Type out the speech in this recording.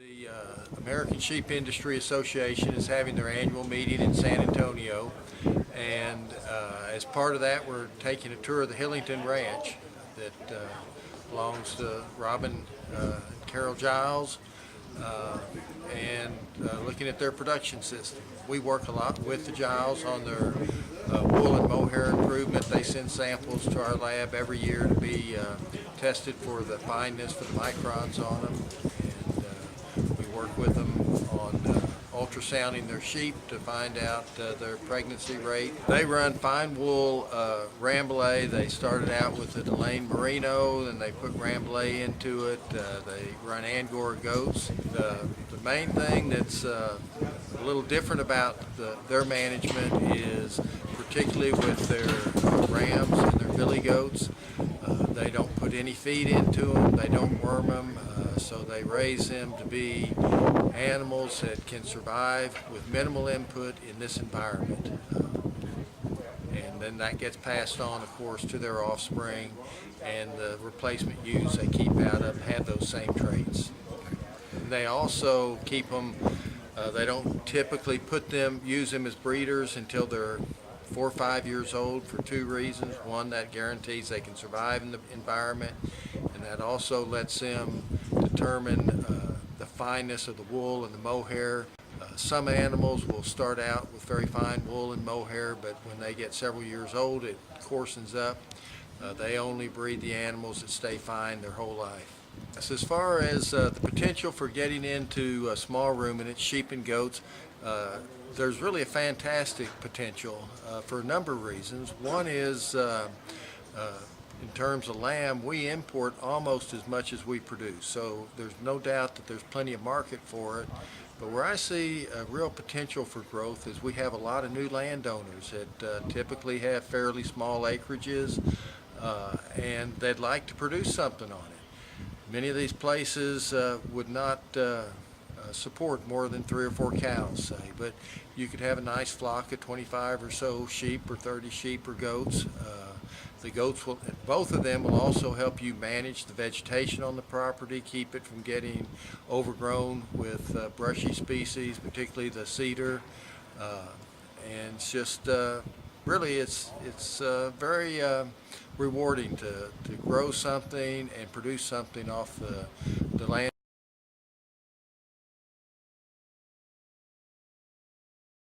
The American Sheep Industry Association is having their annual meeting in San Antonio, and as part of that we're taking a tour of the Hillingdon Ranch that belongs to Robin and Carol Giles, and looking at their production system. We work a lot with the Giles on their wool and mohair improvement. They send samples to our lab every year to be tested for the fineness, for the microns on them. We work with them on ultrasounding their sheep to find out their pregnancy rate. They run fine wool Rambouillet. They started out with the Delane Merino, then they put Rambouillet into it. They run Angora goats. The main thing that's a little different about their management is particularly with their rams and their billy goats. They don't put any feed into them, they don't worm them, so they raise them to be animals that can survive with minimal input in this environment. And then that gets passed on, of course, to their offspring, and the replacement ewes they keep out of have those same traits. And they also keep them, they don't typically use them as breeders until they're 4 or 5 years old for two reasons. One, that guarantees they can survive in the environment, and that also lets them determine the fineness of the wool and the mohair. Some animals will start out with very fine wool and mohair, but when they get several years old it coarsens up. They only breed the animals that stay fine their whole life. So as far as the potential for getting into small ruminants, sheep and goats, there's really a fantastic potential for a number of reasons. One is in terms of lamb, we import almost as much as we produce, so there's no doubt that there's plenty of market for it. But where I see a real potential for growth is we have a lot of new landowners that typically have fairly small acreages, and they'd like to produce something on it. Many of these places would not support more than 3 or 4 cows, say, but you could have a nice flock of 25 or so sheep or 30 sheep or goats. The goats both of them will also help you manage the vegetation on the property, keep it from getting overgrown with brushy species, particularly the cedar, and it's just really it's very rewarding to grow something and produce something off the land